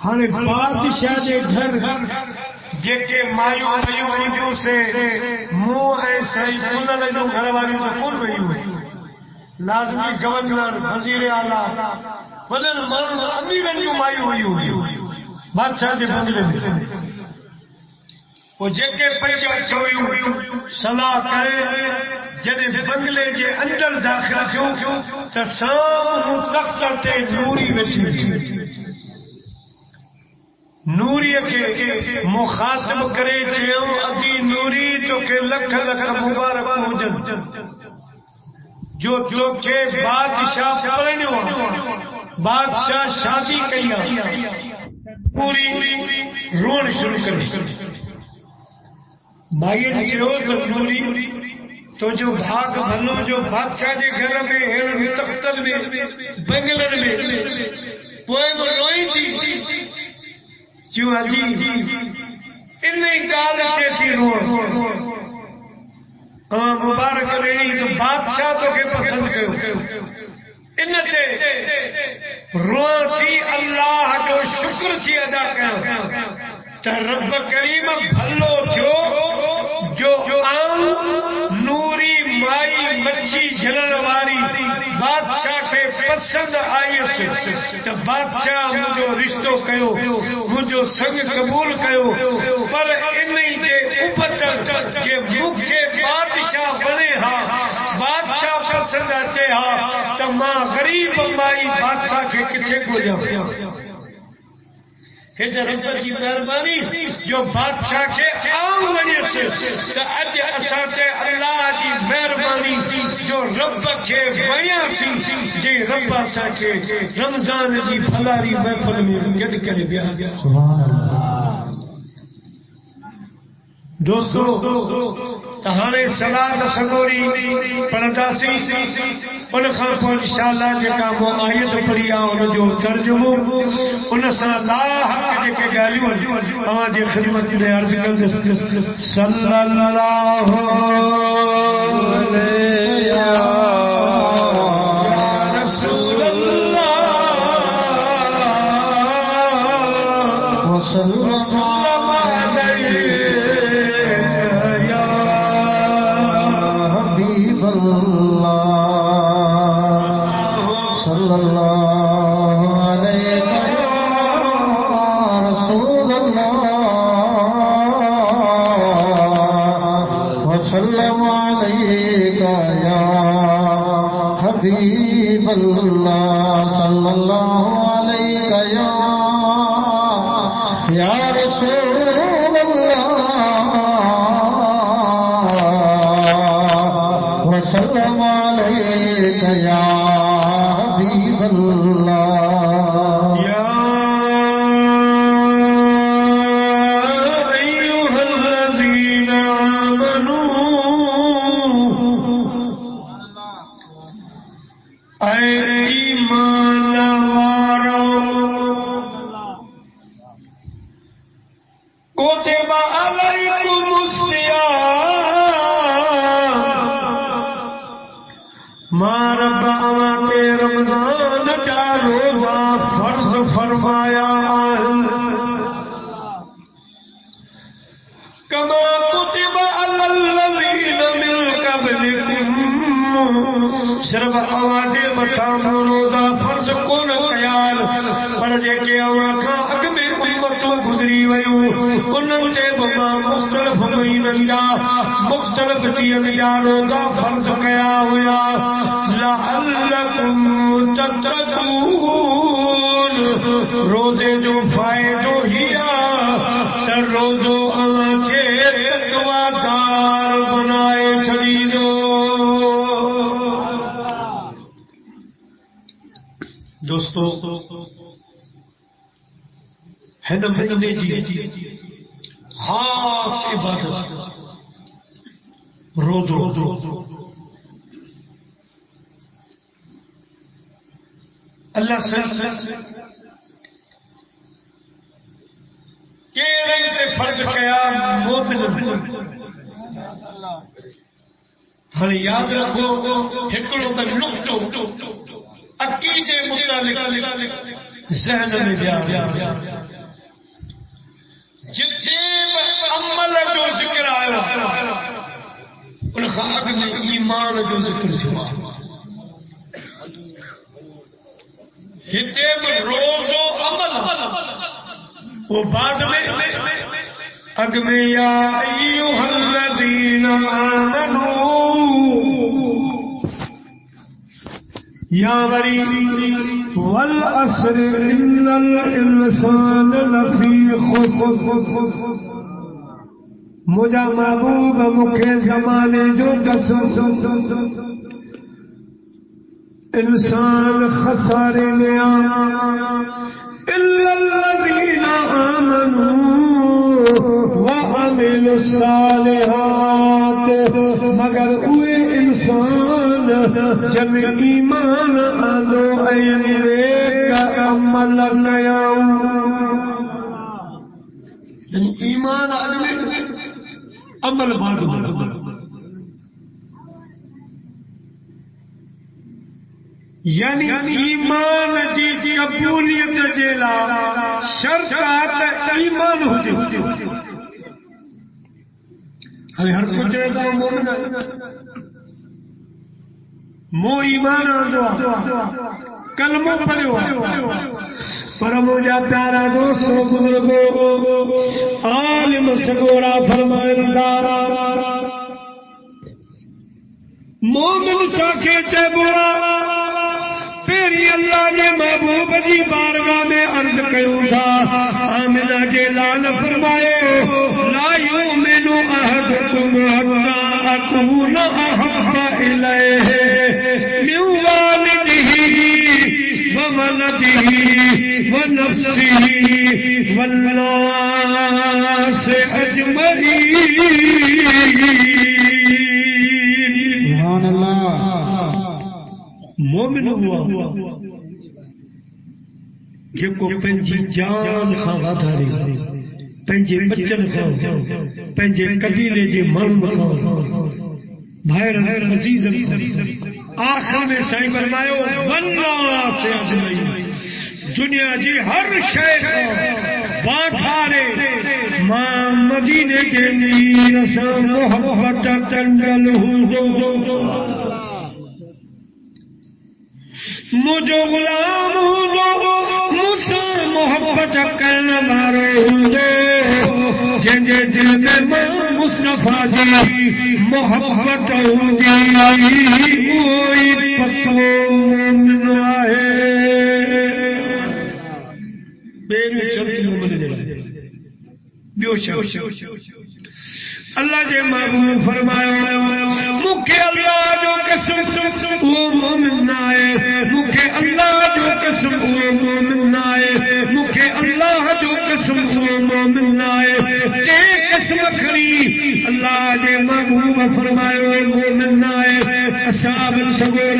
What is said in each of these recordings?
ہر بادشاہ کے گھر جے مایو وجو سے منہ ایسا ہی کن لگو گھر والی تو کون ویو لازمی گورنر وزیر اعلی بدن مارن امیرن جو مایو ویو بادشاہ کے بنگلے میں وہ جے پنج چویو صلاح کرے جنے بنگلے کے اندر داخل تھو تو سام تخت تے نوری ویٹھی نوری کے مخاطب کرے دیو ادی نوری تو کہ لکھ لکھ مبارک ہوجن جو کہ بادشاہ پڑھنے ہوا بادشاہ شادی کیا پوری رون شروع کر بھائی جو نوری تو جو بھاگ بھلو جو بادشاہ کے گھر میں تختر میں بنگلر میں پوئے میں روئی تھی جو حجی انہیں گال سے تھی رو مبارک رہی تو بادشاہ تو کے پسند کرو انتے رو تھی اللہ جو شکر تھی ادا کرو تو رب کریم بھلو جو عام نوری مائی مچھی جھلن واری بادشاہ کے پسند آئی تو بادشاہ مجھو رشتو کیو مجھو سنگ قبول کیو پر انہیں کے اوپر کہ مکھے بادشاہ بنے ہاں بادشاہ پسند اچے ہاں تو ماں غریب مائی بادشاہ کے کچھے کو جاؤ رب کی مہربانی جو بادشاہ کے عام وجہ سے تو اج اساتے اللہ کی مہربانی جو رب کے بیاں سی جی رب اسا کے رمضان کی بھلاری محفل میں گڈ کرے دیا سبحان اللہ دوستو تہانے صلاۃ سگوری پڑھتا سی ان خان کو انشاءاللہ جکا وہ آیت پڑھیا ان جو ترجمو ان سے لا حق کے گالیوں اواں دی خدمت میں عرض کر صلی اللہ علیہ یا رسول اللہ صلی اللہ علیہ صلی اللہ علیہ رسول اللہ وسلم علیک یا حبیب اللہ صلی اللہ علیک یا رسول اللہ وسلم علیک یا صرف آوازے مقام روزہ فرض کون خیال پر جے آواں اگ میں امتوں گزری ویوں انہاں تے بما مختلف مہینن جا مختلف ڈیہن جا روزہ فرض کیا ہویا لعلکم تتقون روزے جو فائدو ہیا تے روزو آواں کے تقوی دار بنائے چھڑی دو دوستو ہے نا مہینے جی خاص عبادت روزو اللہ سے کیڑے تے فرض کیا مومن ہن یاد رکھو ہکڑو تے نقطو عقیدے متعلق ذہن میں دیا جتنے عمل جو ذکر آیا ان خاک میں ایمان جو ذکر چھوا ہتیم روز و عمل وہ بعد میں اگ میں یا ایھا الذین آمنوا یا وری والعصر ان الانسان لفی خسر مجھا محبوب مکھے زمانے جو قسم انسان خسارے میں الا الذین آمنوا وعملوا الصالحات مگر ہوئے انسان جب ایمان آنو نیک عمل کیا ایمان آنے عمل بعد یعنی ایمان جی قبولیت جیلا شرط ایمان ہو جو ہر کچھ مومن مو ایمان آدھو کلمہ پڑھو پر مجھا پیارا دوستو بزرگو عالم سگورا فرمائندارا مومن چاکے چے برا پیری اللہ نے محبوب جی بارگاہ میں عرض کیوں تھا آمنہ کے لان فرمائے لا یؤمن احدکم حتی اکون احب الیہ من والدہ وولدہ ونفسہ والناس اجمعین سبحان اللہ مومن ہوا یہ کو پنجی جان خواہ دھاری پنجے بچن خواہ پنجے قبیلے جے من خواہ بھائر عزیز آخر میں سائیں فرمائے والناس اجمعین دنیا جی ہر شے باٹھارے ماں مدینے کے نیر سے محبت تنگل ہوں مجھو غلام ہوں مجھ سے محبت کرنا مارو ہوں جنجے دل میں مصطفیٰ جی محبت ہوں وہی پتو مومن آئے میرے شرط مومن دے بیو شرط اللہ جے محبوب فرمایا مکھے اللہ جو قسم وہ مومن آئے مکھے اللہ جو قسم وہ مومن آئے مکھے اللہ جو قسم وہ مومن آئے تے قسم کھڑی اللہ جے محبوب فرمایا مومن آئے اصحاب سگور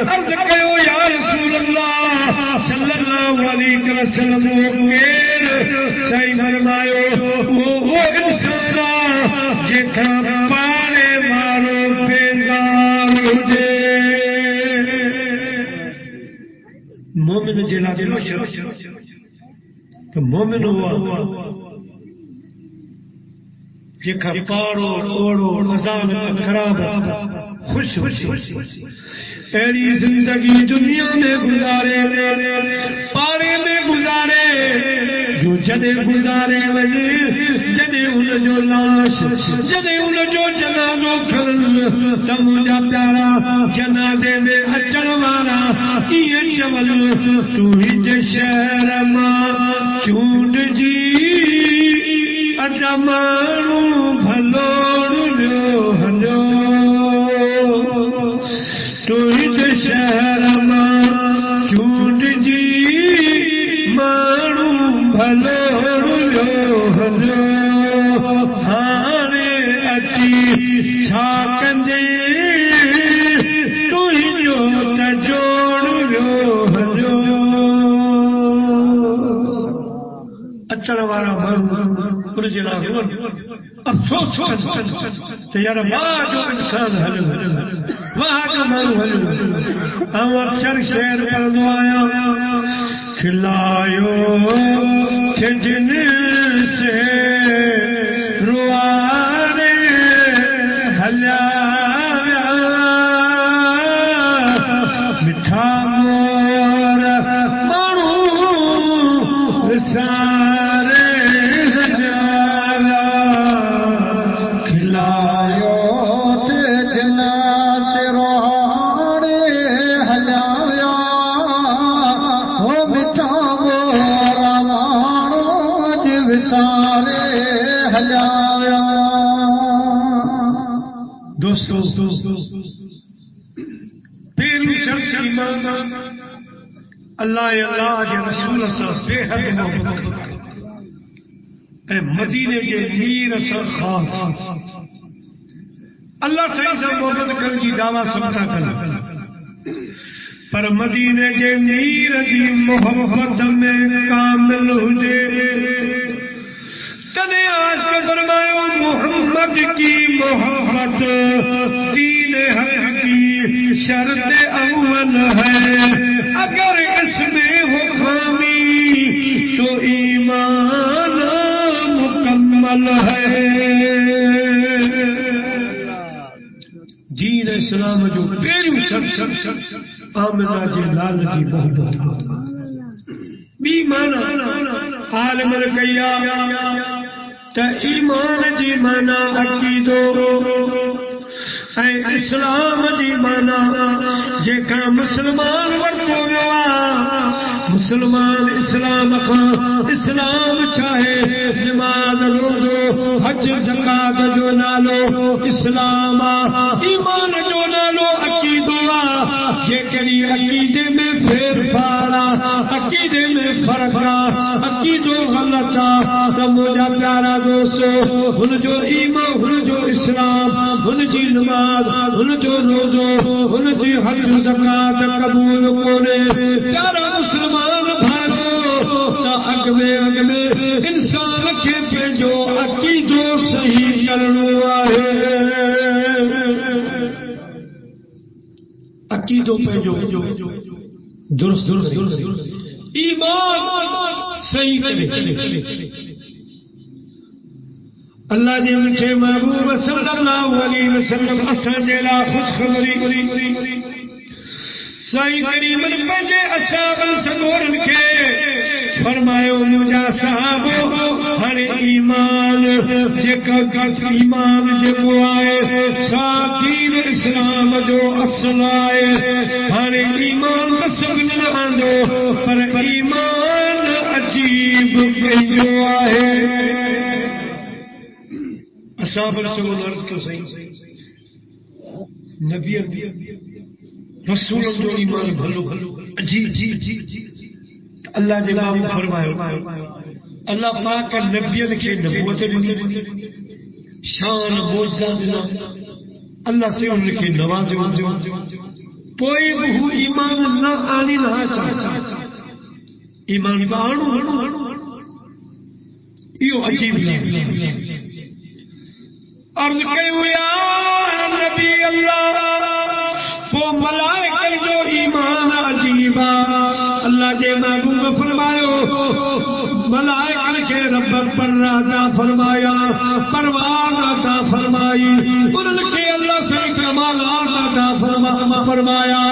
عرض کیو یا رسول اللہ صلی اللہ علیہ وسلم صحیح فرمایا وہ انسان جتھا پانے مارو بیزار ہوجے مومن جلا دلو تو مومن ہوا جکھا پاڑو اوڑو نظام خراب خوش ایری زندگی دنیا میں گزارے پارے میں گزارے جو جدے گزارے وجے جدے ان جو لاش جدے ان جو جنازو کھلن تم جا پیارا جنازے میں اچھن والا یہ چول تو ہی جے شہر ماں چونڈ جی اجمانو بھلوڑ جو ہلو تو ہی جے شہر ماں چونڈ جی مانو بھلوڑ جو ہلو ہانے اچھی چھاکنجے تو ہی جو تجوڑ جو ہلو اچھا روارا جلا افسوس تو یار وہاں جو انسان ہلو وہاں جو مانو ہلو ہم اکثر شہر پر دعایا کھلایو کہ جن سے سارے ہلایا دوستو پہلو شرط ایمان اللہ کے رسول سے بے حد محبت اے مدینے کے میر اثر خاص اللہ صحیح سے محبت کر کی دعویٰ سمجھا کر پر مدینے کے میر کی محبت میں کامل ہوجے تنے آج کے فرمایا محمد کی محبت دین حق کی شرط اول ہے اگر اس میں ہو خامی تو ایمان مکمل ہے دین اسلام جو پہلو شرط آمنہ جی لال جی محبت بی مانا عالم رکیا تا ایمان جی مانا عقیدو اے اسلام جی مانا جے کا مسلمان ورکو روا مسلمان اسلام اسلام چاہے نماز روزو حج زکات جو نالو اسلام ایمان جو نالو عقیدو یہ کری عقیدے میں پھیر پھاڑا عقیدے میں فرقا عقیدو غلطا تو مجھا پیارا دوستو ان جو ایمان ان جو اسلام ان جی نماز ان جو روزو ان جی حج زکات قبول کونے پیارا مسلمان بھائیو تا اگ میں انسان کے پہ جو عقیدو صحیح کرنو آئے عقیدوں پہ جو درست ایمان صحیح کرے اللہ نے مجھے محبوب صلی اللہ علیہ وسلم اساں جیلا خوشخبری صحیح کریم پنجے اصحاب سگورن کے فرمائے مجھا صحابو ہر ایمان ایمان جو آئے ساکین اسلام جو اصل آئے ہر ایمان سمجھ نہ آندو پر ایمان عجیب جو آئے اصحاب سگورن عرض کیوں صحیح نبی رسول جو ایمان بھلو جی اللہ نے معلوم فرمایا اللہ پاک نبیوں کے نبوت شان معجزہ دینا اللہ سے ان کے نوازے کوئی وہ ایمان نہ آنی نہ چاہتا ایمان کا آنو یہ عجیب عرض کہو یا نبی اللہ وہ ملائکہ جو ایمان عجیبا اللہ کے محبوب فرمایا ملائکہ کے رب پر عطا فرمایا پرواز عطا فرمائی ان کے اللہ سے کمالات عطا فرمایا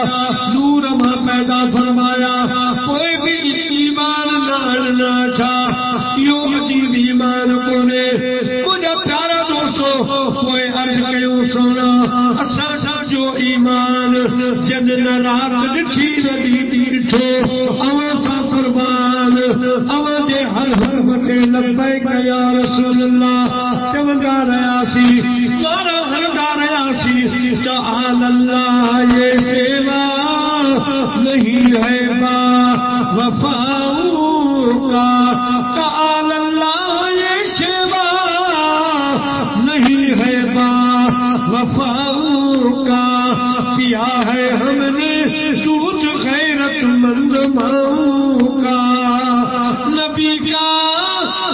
نور ما پیدا فرمایا کوئی بھی ایمان نہ چھا یوں عجیب ایمان کو نے مجھے پیارا دوستو کوئی عرض کیوں سونا اساسا جو ایمان جن رات لکھی نبی ڈیٹھو اوسا قربان اوجے ہر حرمت لبیک یا رسول اللہ چمگا رہا سی مارا ہلگا رہا سی تعال اللہ یہ سیوا نہیں ہے با وفاؤں کا تعال اللہ یہ سیوا نہیں ہے با وفاؤں کا پیا ہے ہم نے دودھ غیرت مند ماؤں کا نبی کا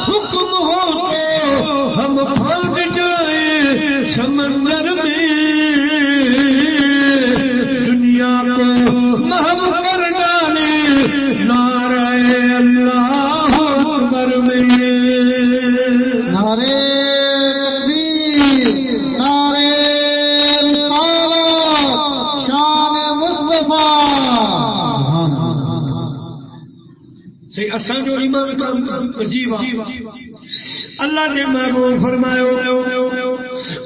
حکم ہو تو ہم پھنس جائیں سمندر میں دنیا کو محو کر ڈالے نعرہ اللہ اکبر میں نعرے اساں جو ایمان کا عجیب اللہ نے محبوب فرمایا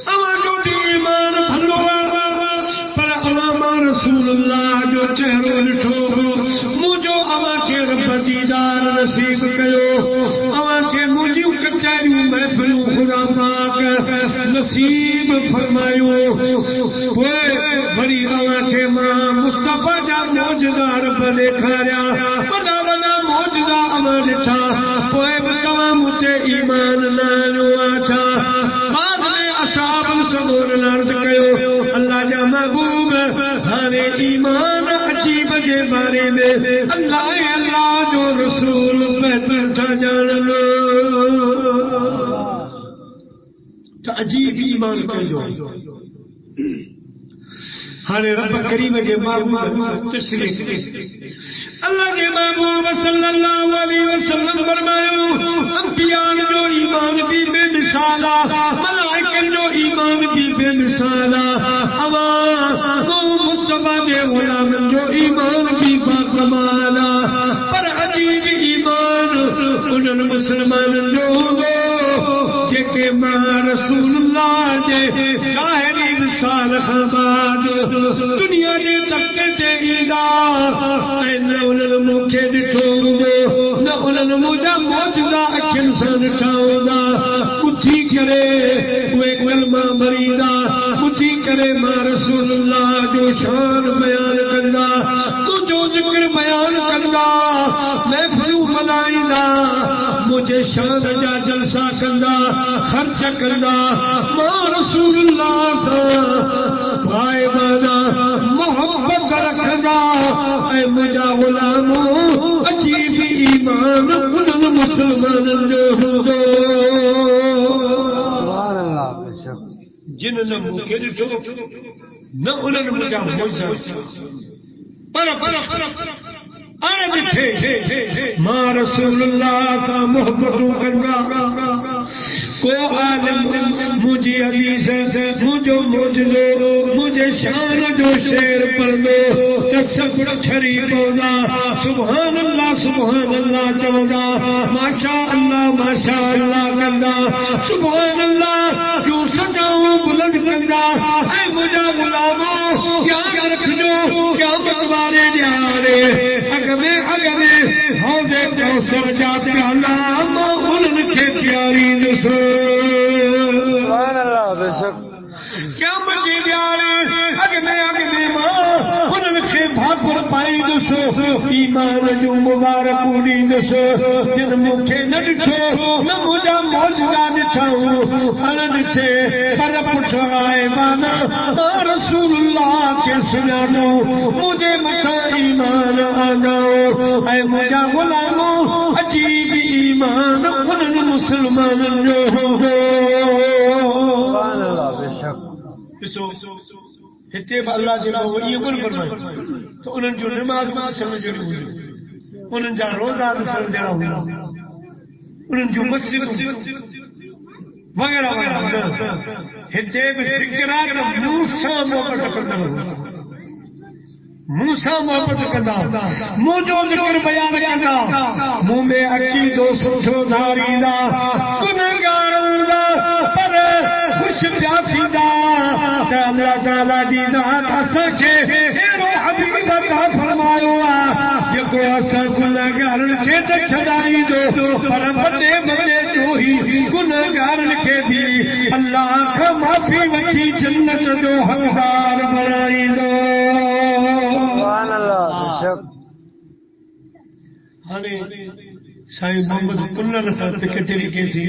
اواں جو ایمان بھلو پر اواں رسول اللہ جو چہرو ڈٹھو مجھو اواں کے رب دیدار نصیب کیو اواں کے مجھو کچہریوں محفلوں خدا پاک نصیب فرمایو بڑی کے ماں مصطفیٰ جا موجدار بنے کھاریا بڑا بڑا موجدہ امان ڈٹھا کوئی بتوا مجھے ایمان لانو آچھا بعد میں اصحاب الصبور لرز کہو اللہ جا محبوب ہانے ایمان عجیب جے بارے میں اللہ جو رسول بہتر تھا جان لو تو عجیب ایمان کہو ہانے رب کریم کے محبوب تشریف اللہ کے محبوب صلی اللہ علیہ وسلم فرمایا انبیاء جو ایمان بھی بے مثالا ملائکہ جو ایمان بھی بے مثالا مصطفیٰ کے غلام جو ایمان بھی باکمالا پر عجیب ایمان انہوں مسلمان جو جے کہ ماں رسول اللہ جے ظاہری مثال خباد دنیا دے تکتے تے ایدا نہ انہوں مکھے ڈٹھو نہ انہوں مجھا موجودہ اکھن سے ڈٹھاؤں گا کتھی کرے وہ کلمہ مریدہ کتھی کرے ماں رسول اللہ جو شان بیان کرنا تو جو ذکر بیان کرنا میں فلو ملائنا مجھے شان جا جلسہ کرنا خرچ کرنا ماں رسول اللہ سے بھائی بانا محبت رکھنا اے مجھا غلاموں عجیب ایمان انہوں مسلمان جو دو جن نے مکہ ڈٹھو نہ انہوں نے مجھا موجزہ آنے بٹھے ماں رسول اللہ سا محبتوں کرنا کو عالم مجھے حدیث مجھے موجزو مجھے شان جو شیر پر دو تصور چھری بودا سبحان اللہ چودا ماشاء اللہ کرنا سبحان اللہ جو سجاؤں بلند کرنا اے مجھا غلاموں یاد رکھجو کیا متوارے نیارے اگمے حوضے کوثر جات پیالا ماں انہوں کے پیاری نسو سبحان اللہ بے شک کیا مجھے پیارے اگمے ماں انہوں کے بھاپر پائی نسو ایمان جو مبارک پوری نسو جن مکھے نہ ڈٹھو نہ مجھا موجودہ ڈٹھاؤں ہر ڈٹھے پر پٹھا آئے مانا رسول اللہ کے سنانو مجھے مکھا ایمان آناؤ اے مجھا غلاموں عجیب ایمان انہوں مسلمان جو ہو سبحان اللہ بے شک ہتے اللہ جنا وہ یہ گل فرمائے تو انہوں جو نماز میں سمجھ ہوئی انہوں جا روزہ سمجھ ہوئی انہوں جو مسجد وغیرہ وغیرہ ہتے ذکرات موسیٰ محبت کرنا موسیٰ محبت کرنا موجو ذکر بیان کرنا منہ میں اچھی دو سوچو دھاری دا گنہگاروں دا پر خوش پیاسی دا اللہ تعالیٰ دی ذات اسا کے ایرو حبیب عطا فرمایو یہ کو اسا گنہگارن کے تے چھڈائی دو پر بڑے جو ہی گنہگارن کے دی اللہ کا معافی وچی جنت جو حقدار بنائی دو سبحان اللہ بے شک ہانے سائیں محمد کنر صاحب کے طریقے سے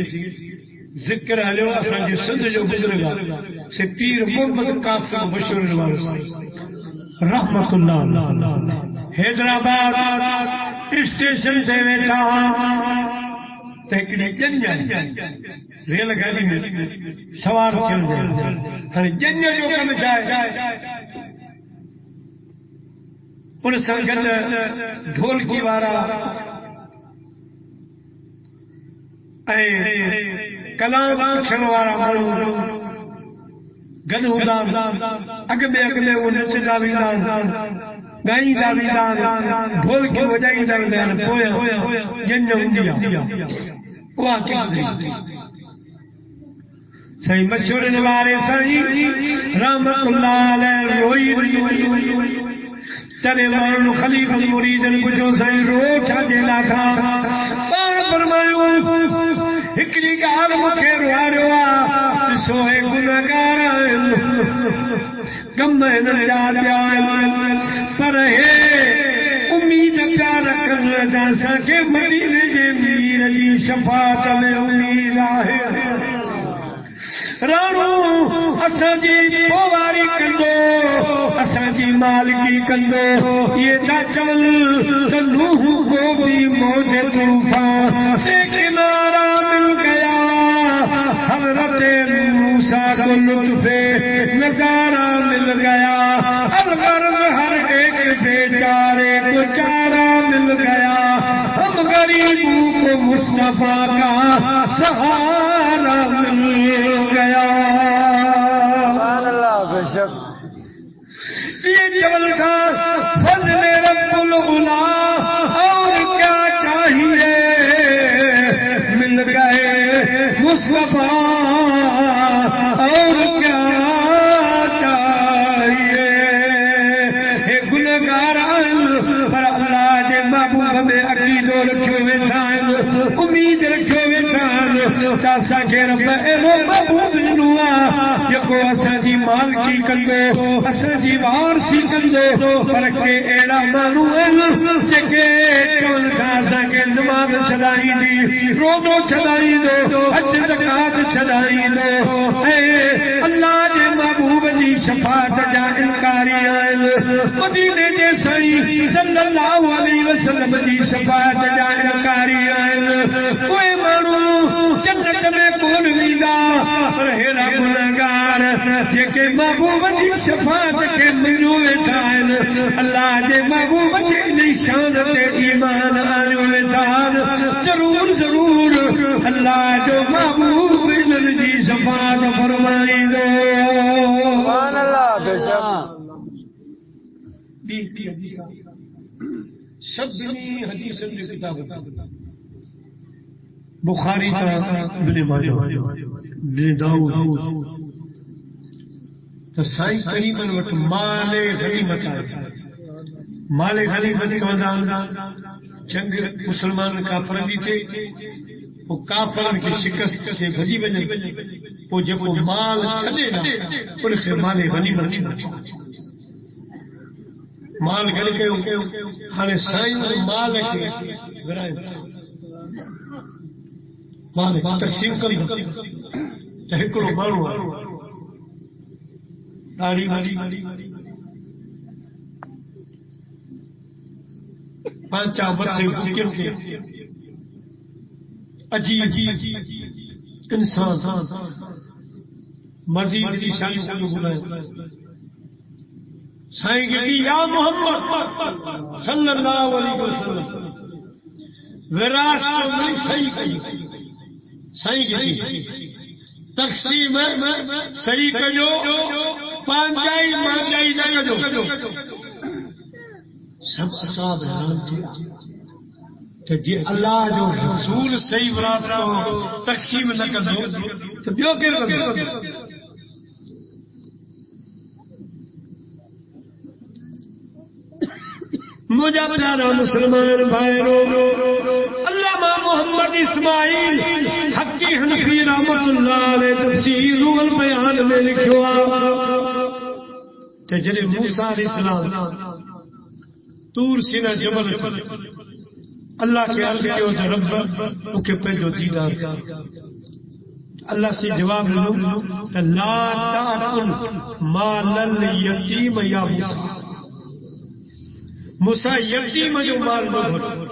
ذکر ہلو اساں جی سندھ جو گزرگا سے پیر محمد قاسم بشیر نواز رحمت اللہ حیدرآباد اسٹیشن سے بیٹھا تکڑی جنجا ریل گاڑی میں سوار چل جائے جنجا جو کم جائے ان سنگل ڈھول کی وارا کلام پوچھنے وارا مانو گنو دان اگمے وہ نچ داویدان گائی داویدان ڈھول کی وجائی داویدان پویا جن ہندیا واہ کیا صحیح مشہور نوارے صحیح رحمت اللہ علیہ روئی ترے مانو خلیفہ مریدن کو جو صحیح رو چھا دینا تھا فرمائیو ہکڑی گال مکھے رواروا سوئے گناہگار کم نجا دیا پر ہے امید پیار رکھنا جاسا کہ مدینے جے میر جی شفاعت میں امید آئے رانو اساں جی پواری کندو اساں جی مالکی کندو یہ تا چول تو نوح کو بھی موج طوفان سے کنارہ مل گیا حضرت موسیٰ کو لطف نظارہ مل گیا الغرض ہر ایک بیچارے کو چارہ مل گیا ہم غریبوں کو مصطفیٰ کا سہارا مل گیا سبحان اللہ بے شک یہ جبل کا فضل رب العلا اور کیا چاہیے مل گئے مصطفیٰ اور کیا چاہیے اے گنہگاران پر اللہ دے محبوب میں عقیدو رکھو ویٹھان امید رکھو ویٹھان تاسا کے رب اے محبوب جنوا یکو اسا جی مال کی کندو اسا جی وارسی کندو پر کے ایڑا مانو جکے چون تاسا کے نماز چھڑائی دی روزو چھڑائی دو حج زکات چھڑائی دو اے اللہ دے محبوب جی شفاعت جا انکاری آئل مدینے جے سائی صلی اللہ علیہ وسلم جی شفاعت جا انکاری آئل کوئی مانو جنت میں کون میدا پر ہیرا گناہگار جے کے محبوب جی شفاعت کے منو ویٹھائن اللہ دے محبوب جی نشان تے ایمان آنو ویٹھان ضرور ضرور اللہ جو محبوب جی شفاعت فرمائی دو سبحان اللہ بے شک سبزنی حدیث میں کتاب بخاری تا ابن ماجہ ابن داؤد تو سائیں قریباً وقت مال غنیمت آئے مال غنیمت کا مدان جنگ مسلمان کافرن بھی تھے وہ کافرن کی شکست سے بھجی بجن وہ جب وہ مال چلے نا ان سے مال غنیمت مال گھر کے ہانے سائیں مال کے گرائیں مال تقسیم کری تحکڑو مانو داری پانچا بچے بکر کے عجیب انسان مزید کی شان کو بلائیں سائیں کہ یا محمد صلی اللہ علیہ وسلم وراثت میں صحیح کہی سائیں کہ تقسیم صحیح کجو پانچائی مانچائی نہ کجو سب اصحاب حیران تھے کہ جی اللہ جو رسول صحیح وراثت کو تقسیم نہ کجو تو بیو کے مجھے پیارا مسلمان بھائیو علامہ محمد اسماعیل حقی حنفی رحمت اللہ علیہ تفسیر روح البیان میں لکھوا کہ جنہیں موسیٰ علیہ السلام طور سینہ جبل اللہ کے عرض کے ہوتے رب اوکے پہ جو دیدار اللہ سے جواب لوں کہ لا تأکل مال الیتیم یا موسیٰ موسیٰ یتیم جو مال نہ بھر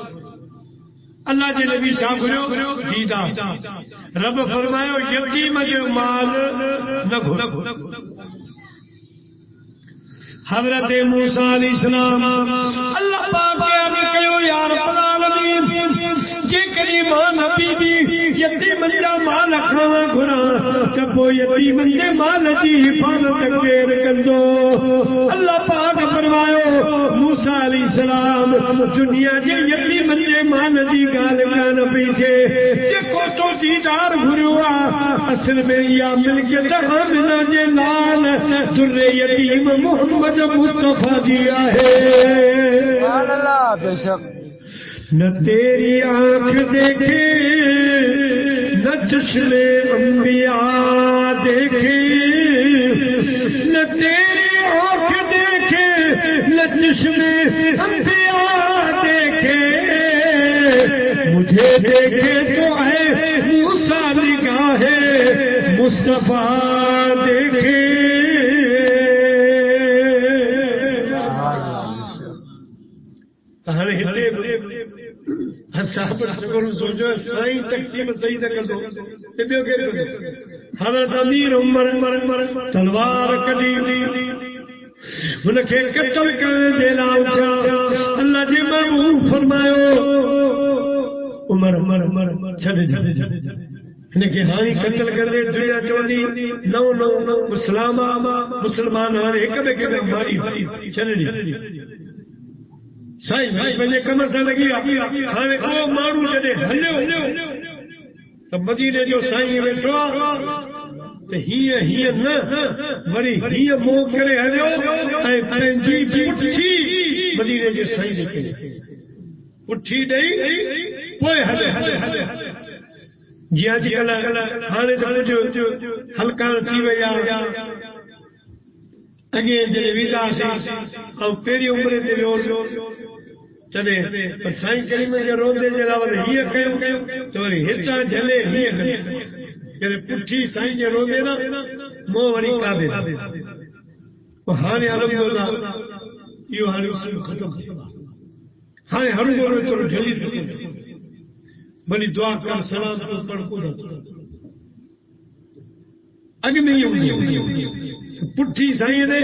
اللہ کے نبی جاگرو دیدا رب فرمایا یتیم جو مال نہ بھر حضرت موسیٰ علیہ السلام اللہ پاک کے عرض کیو یا رب العالمین جے کریمان نبی بھی یتیم جا مال کھاوا گھنا تب یتیم جے مال جی حفاظت کیر کندو اللہ پاک فرمایا موسیٰ علیہ السلام دنیا جے یتیم جے مال جی گال کان پیچھے جے کو تو دیدار گھروا اصل میں یا مل کے دہانا جے لال در یتیم محمد مصطفیٰ دیا ہے سبحان اللہ بے شک نہ تیری آنکھ دیکھے نہ چشم انبیاء دیکھے نہ تیری آنکھ دیکھے نہ چشم انبیاء دیکھے مجھے دیکھے تو اے موسیٰ نگاہ مصطفیٰ دیکھے سوچو سائیں تقسیم صحیح نہ کر دو حضرت امیر عمر تلوار کڈی ان کے قتل کرنے دے لاؤ اللہ جی محبوب فرماؤ عمر چھڑے ان کے ہاں قتل کر دے دنیا چوندی نو مسلمان ہاں ایک بے کے ماری چلے سائیں پہلے کمر سے لگی ہاں او مارو جڑے ہلو تو مدینے جو سائیں ویٹھو تے ہی نہ وری ہی منہ کرے ہلو اے پنجی پٹھی مدینے جو سائیں دے پٹھی ڈئی کوئی ہلے جی اج کل ہاں جو ہلکا تھی ویا اگے جڑے ویزا سی او پہری عمر تے چلے پر سائیں کریم کے روندے جڑا ول ہی کیوں تو وری ہتا جھلے ہی کہ پٹھی سائیں کے روندے نا مو وری کا دے او ہانے الحمدللہ یہ حال ختم ہاں ہر جو چلو جھلی بلی دعا کر سلام کو پڑھ کو اگ نہیں ہوئی پٹھی سائیں دے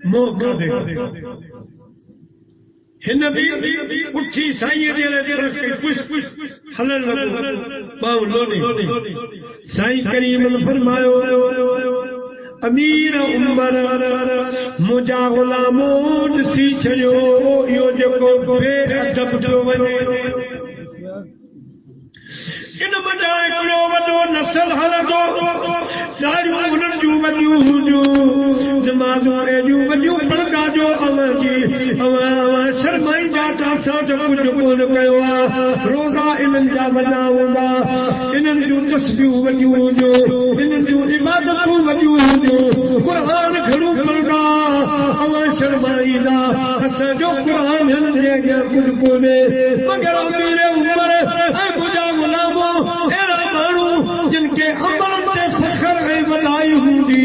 مو کا دے ہن بھی پٹھی سائیں دے رکھ کے کچھ ہلن باو لونی سائیں کریم نے فرمایا امیر عمر مجا غلامون سی چھو یو جکو بے ادب جو ونے ان مجائے کلو وڈو نسل ہلدو دارو انن جو وڈو نمازوں جو وڈو پڑھا جو اواں شرمائی جاتا سا جو کچھ کون کیو روزہ انن جا بناوندا انن جو تسبیح وڈو جو انن جو عبادت وڈو جو قرآن گھڑو پڑھا اواں شرمائی دا اس جو قرآن دے گیا کچھ کونے مگر امیر عمر اے مجا غلامو ایرا مانو جن کے عمل تے فخر ہے بنائی ہوں گی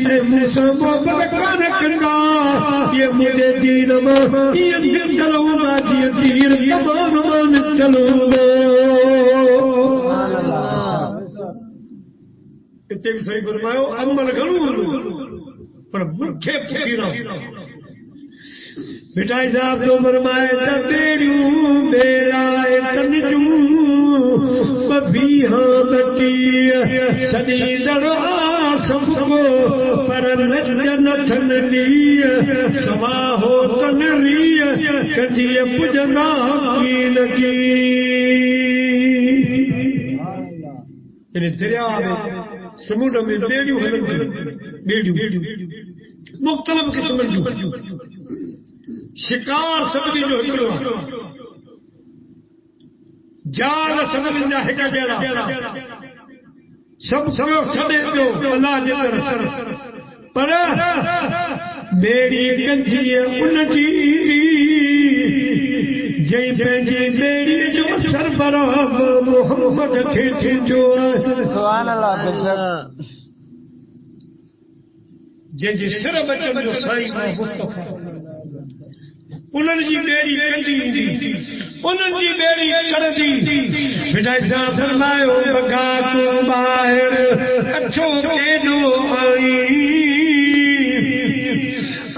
اے موسیٰ محبت کان کرنا یہ مجھے دین میں یہ دن چلوں گا یہ دیر تمام میں چلوں گا اتنے بھی صحیح فرماؤ عمل کروں پر بکھے پھکیرا بٹائی صاحب تو فرمائے تبیڑیوں بیرائے تنجوں ببیہاں بٹی شدیدر آسم کو پر نجنتن لی سوا ہو تنری کجی پجنا کی لگی یعنی دریا میں سمندر میں بیڑیوں حلم بیڑیوں مختلف قسم جو شکار سبھی جو ہکڑو جال سبھی جا ہکا بیڑا سب چھڑے جو اللہ جی طرف پر بیڑی گنجی ان جی جئی پنجی بیڑی جو سربراہ محمد تھی جو سبحان اللہ بے شک جی سر بچن جو سائیں مصطفیٰ انہوں جی بیڑی کنڈی انہوں جی بیڑی کردی بٹائی صاحب فرمائیو بگا تو باہر اچھو کے دو آئی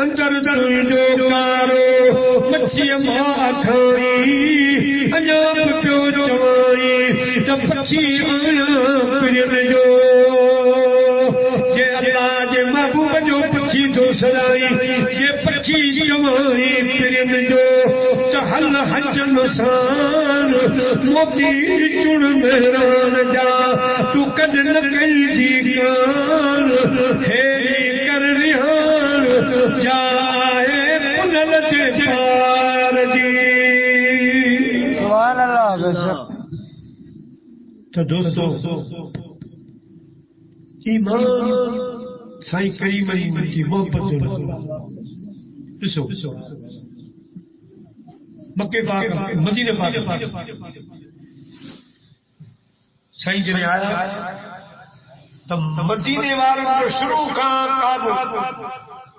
اندر جو کارو مچھی ماں کھائی انجاب پیو چوائی جب پچھی آیا پرن جو یہ اللہ جے محبوب جو پچھی تو سرائی یہ پچھی چوائی پرن جو چہل حج مسان موتی چڑ مہران جا تو کد نکل جی کان ہیری کر ریحان جائے پنل جے پار جی سبحان اللہ بے شک تو دوستو ایمان سائیں کریم کی محبت مکے پاک مدینے پاک سائیں جنے آیا تو مدینے والوں کو شروع کعبہ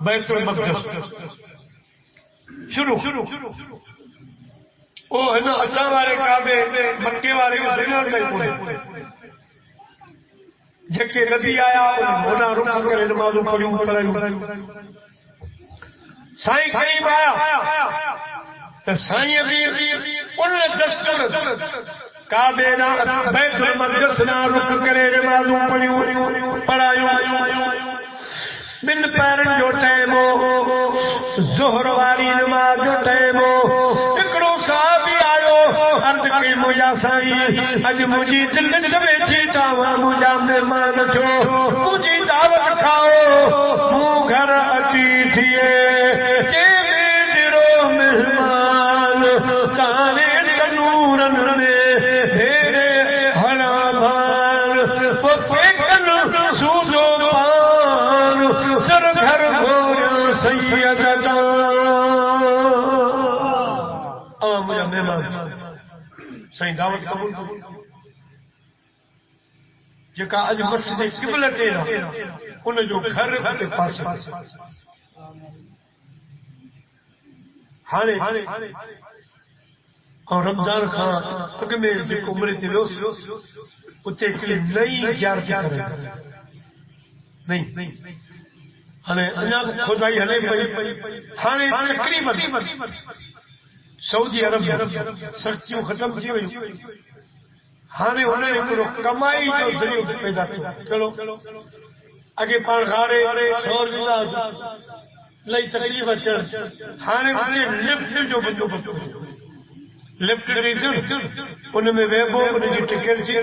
بیت المقدس شروع وہ ہے نا اساں والے کعبے مکے والے کو دینا نہیں پڑے جکے نبی آیا انہاں رکھ کرے نماز پڑھیوں سائیں کریم آیا تو سائیں ابھی انہوں نے دستور کعبے نہ بیت المقدس نہ رکھ کرے نماز پڑھایوں بن پیرن جو ٹائم ظہر والی نماز جو ٹائم ہکڑو صحابی آیو عرض کئی مجھا سائیں اج مجھے دل میں چیتا ہوا مجھا مہمان چھو مجھے دعوت کھاؤ موں گھر اچھی تھیے کہ میرو مہمان تانے تنورن میں میرے ہرا بھان وہ پیکن سوزو پان سر گھر گھوڑا سیدتا مجھا مہمان سائیں دعوت قبول جکا اج مسجد قبلہ تیرا ان جو گھر کے پاس ہانے اور رمضان خان اگ میں جو عمرے تے ویوس اتے کلی نئی زیارت کرے نہیں ہانے انیا خدائی ہلے پئی ہانے تقریبا سعودی عرب سختیوں ختم تھی وئی ہانے انہیں ہکڑو کمائی جو ذریعہ پیدا کیا چلو اگے پان غارے سور زندہ لئی تکلیف اچھر ہانے انہیں لفٹ جو بندوبست لفٹ نہیں تھی ان میں ویبو ان کی ٹکٹ تھی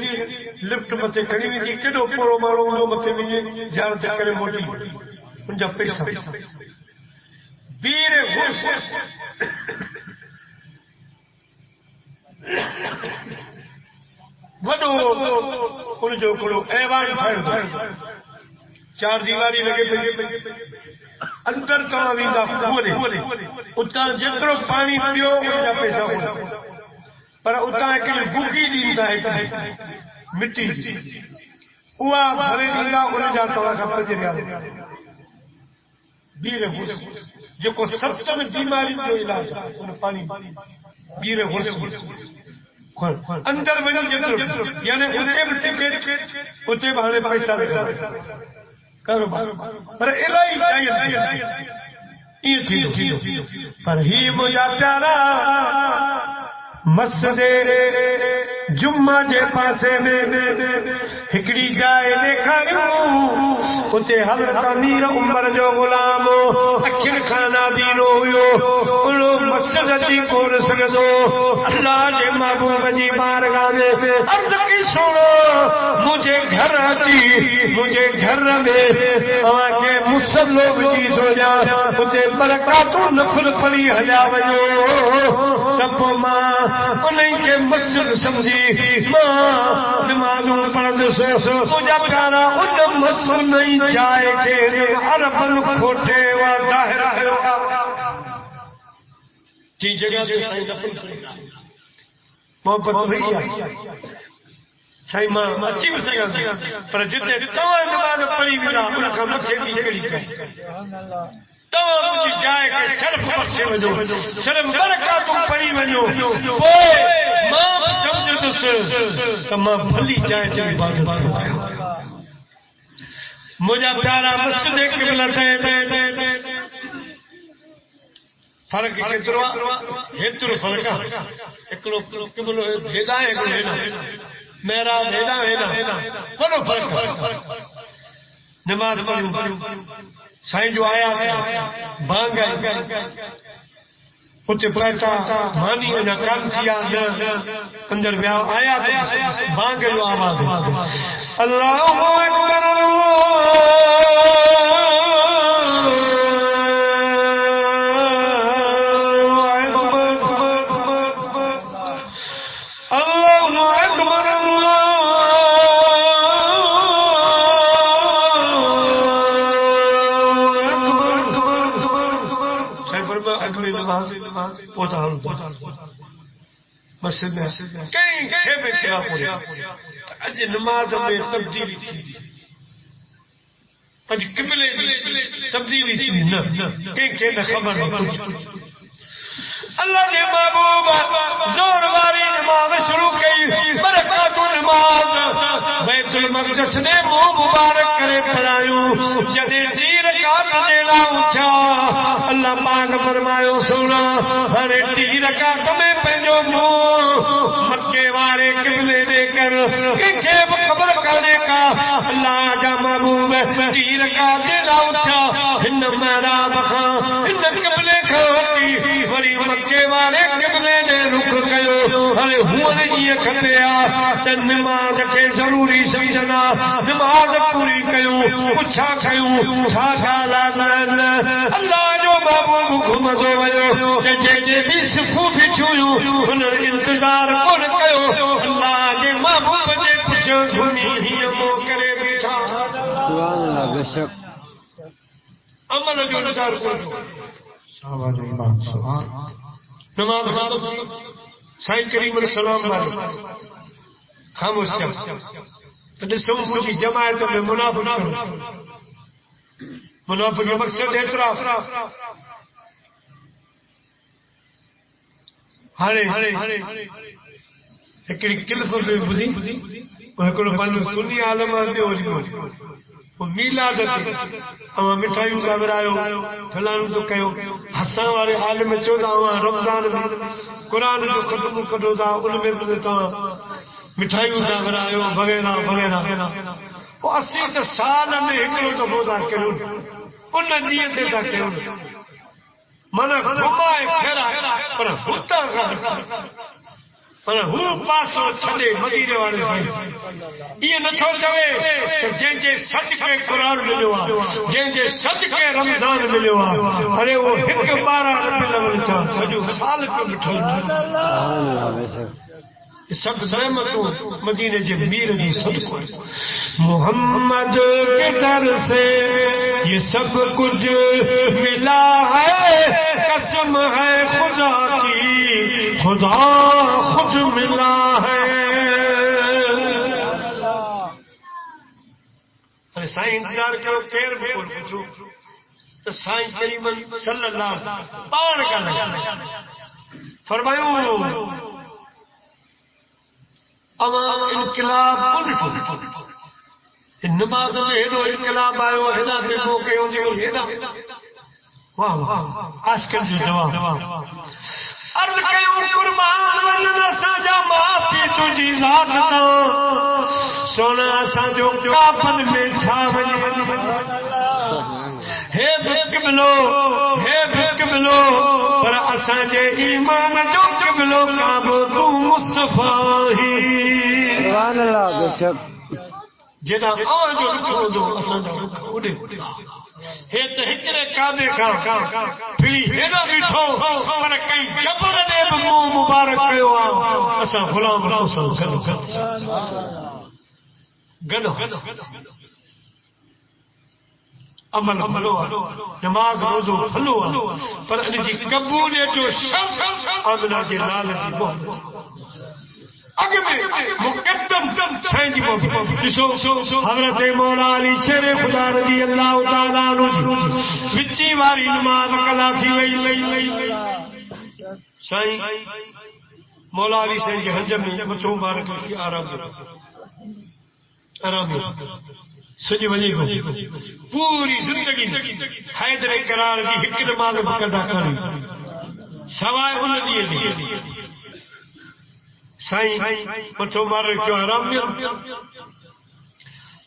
لفٹ متے کھڑی ہوئی تھی کڈو پورو مارو انہوں متے ویجے زیارت کرے موٹی ان جا پیسہ بیر غرس وڈو ان جو کڑو ایوان ٹھاڑو چار دیواری لگے پئی اندر تواں ویندا کھولے اتاں جترو پانی پیو ان جا پیسہ ہو پر اتاں ایک گگی ڈیندا ہے مٹی اوا بھرے ڈیندا ان جا تواں کا پجریا بیر غرس جکو ستن بیماری جو علاج ان پانی بیر غرس اندر وجن جتر یعنی اتے بھی ٹکٹ اتے بہانے پیسہ کاروبار پر الہی چاہیے یہ تھی پر ہی مجھا پیارا مسجد جمعہ جے پاسے میں ہکڑی جائے دیکھایوں اتے حضرت امیر عمر جو غلام اکھن کھانا دینو ہوئیو انہوں مسجد جی کون سکتو اللہ جے محبوب جی بارگاہ میں عرض کی سنو مجھے گھر آتی مجھے گھر میں آنکہ مسلو جی تو جا اتے برکاتو نفل پڑی ہجا وجو تب ماں انہیں کے مسجد سمجھی ماں نمازوں پڑھنے سے مجھا پیارا ان مسجد نہیں جائے کہ عربن کھوٹے و ظاہر ہے کی جگہ سے سائیں نفل محبت ہوئی سائیں ماں اچھی بھی سگا پر جتے تمام نماز پڑھی بنا ان کا مکھے بھی کڑی کر تمام مجھے جائے کہ شرف بخشے وجو شرف برکاتوں پڑھی وجو پوئے ماں سمجھ دس تمام بھلی جائے جو عبادت مجھا پیارا مسجد قبلہ تے فرق کترو ہتر فرق ایکڑو قبلو بھیدا ہے ایکڑو ہے نا میرا بھیدا ہے نا کونو فرق نماز پڑھوں سائیں جو آیا بانگ اتے پہتا مانی انا کام کیا اندر ویا آیا بانگ جو آواز اللہ اکبر اللہ اکبر اللہ وہ تو ہم مسجد میں کہیں کھیبے کھلا پڑے اج نماز میں تبدیلی تھی اج قبلے تبدیلی تھی نہ کہیں کہیں خبر نہیں اللہ کے محبوب زور واری نماز شروع کی برکات نماز بیت المقدس نے منہ مبارک کرے پڑھایوں جدے 3 رکعت دینا اٹھا اللہ پاک فرمایو سونا ہر 3 رکعت میں پنجو منہ مکے والے قبلے دے کر کہ خبر کرنے کا اللہ کا محبوب 3 رکعت دینا اٹھا ان میرا بخا ان قبلے کھوتی وری مکے والے قبلے نے رخ کیو ہلے ہون یہ کھتیا تے نماز کے ضروری سمجھنا نماز پوری کیو پچھا کیو چھا اللہ جو محبوب گھمدو ویو تے جے بھی صفو بچھیو ان انتظار کون کیو اللہ کے محبوب نے کچھ گھمی ہی مو کرے بیٹھا سبحان اللہ بے شک عمل جو انتظار کون سبحان اللہ سبحان نماز خاتم سائن کریم علیہ السلام والے خاموش کیا ڈسو مجھے جماعت میں منافق منافق مقصد اعتراف ہرے ایکڑی کلف میں بدھی وہ پانچ سنی عالم آتے ہو میلاد اما مٹھائیوں کا برایو فلانو تو کہو ہسان والے حال میں 14 رمضان میں قرآن جو ختم کرو تھا ان میں بھی تو مٹھائیوں کا برایو وغیرہ وغیرہ وہ 80 سال میں ہکڑو تو بودا کرو ان نیت تھا کرو مانا گھمائے پھیرا پر ہوتا پر ہوں پاسو چھڈے مدینے والے سے یہ نٿو چوے کہ جن جے سچ کے قرآن ملو جن جے سچ کے رمضان ملو ارے وہ 12 ربیع الاول چا سجو سال کو بٹھو سب رحمتوں مدینے جے میر دی صدقہ محمد کے در سے یہ سب کچھ ملا ہے قسم ہے خدا کی خدا خود ملا ہے ارے سائیں انتظار کرو پیر بول پوچھو تو سائیں کریم صلی اللہ علیہ وسلم پان کرنا فرمایو اما انقلاب کن نماز میں ہیڈو انقلاب آئے ہیڈا پہ موقع ہوندے ہیڈا واہ واہ آسکر جو جواب عرض کیوں قربان وننا ساجا معافی تجھی ذات تا سونا ساجو کافن میں چھا ہے بک ملو پر اساں جے ایمان جو قبلو کعبو تو مصطفی سبحان اللہ بے شک جیڑا اور جو رکھو دو اساں دا رکھ اڑے ہے تے ہکڑے کعبے کا پھری ہیڈا بیٹھو پر کئی جبر نے منہ مبارک کیو اساں غلام رسول گنو عمل عملو نماز روزو پھلو پر ان جی قبولیت جو شرط آمنہ جی لال جی محبت اگر میں مقدم سائن جی محبت حضرت مولا علی شیر خدا رضی اللہ تعالیٰ عنہ وچی واری نماز کلا تھی وئی سائن مولا علی سائن جی حجم میں مچھو مبارک کی آرام سج وجے کو پوری زندگی حیدر قرار کی ہک نماز قضا کری سوائے ان دی سائیں مٹھو مار کیوں آرام میں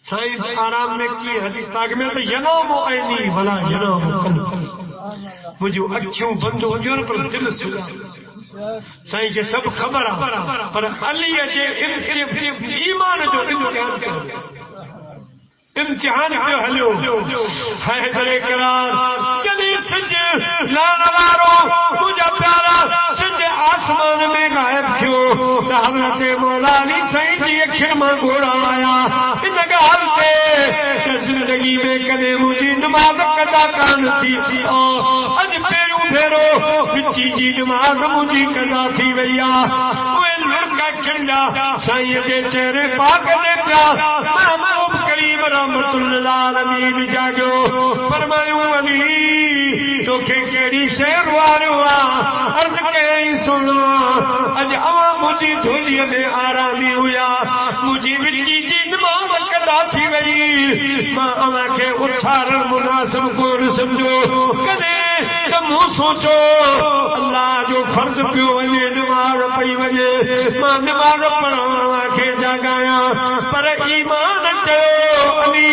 سائیں آرام میں کی حدیث تاک میں تو ینام عینی ولا ینام قلب مجھو اچھوں بندو انجور پر دل سلا سائیں کے سب خبر پر علی جے ایمان جو امتحان کرو امتحان جو ہلو حیدر قرار جدی سج لانا وارو مجھا پیارا سج آسمان میں غائب تھیو تو حضرت مولا علی سائیں جی اکھر میں گھوڑا آیا ان گال کے زندگی میں کدے مجھے نماز قضا کان تھی اج پیروں پھیرو بچی جی نماز مجھے قضا تھی ویا اوے لڑکا چنگا سائیں دے چہرے پاک دے پیا محبوب کریم رحمت للعالمین جاگو فرمایو علی تو کیڑی شہر واروا عرض کئی سنو اج اوا مجھے جھولی میں آرامی ہویا مجھے بچی جی نماز قضا تھی وئی ماں اوا کے اٹھار مناسب کو سمجھو کدے تم سوچو اللہ جو فرض پیو ونے نماز پئی وجے ماں نماز پڑھا کے جاگایا پر ایمان کیو علی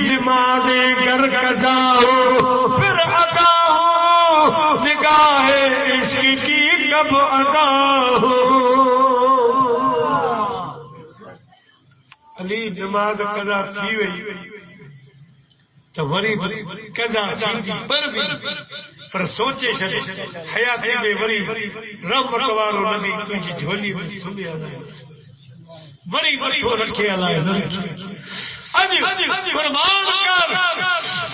نماز گھر قضا ہو پھر ادا ہو نگاہ عشق کی کب ادا ہو علی نماز قضا تھی وئی تو وری قضا تھی پر سوچے چھڈ حیاتی میں وری رحمت وارو نبی تجھی جھولی میں سنیا وری وٹھو رکھے اللہ اج فرمان کر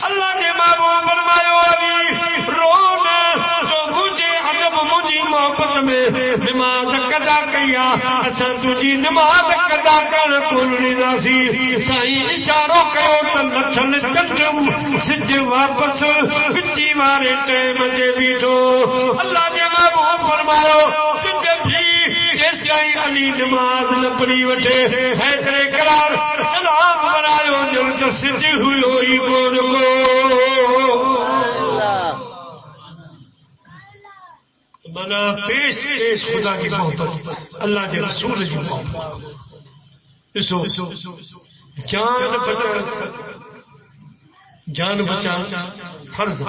اللہ نے محبوب فرمایا علی رونا تو مجھے ادب مجھے محبت میں نماز قضا کیا اساں تجھی نماز قضا کر کول ناسی سائیں اشارو کیو تے لچھن چنڈم سج واپس پچی مارے ٹائم دے بیٹھو اللہ نے محبوب فرمایا سج بھی جس تائیں علی نماز نہ پڑھی وٹے ہے تیرے قرار سلام بنایا جل سج ہوئی کون کو منا پیش خدا کی محبت اللہ کے رسول کی محبت جان بچا فرض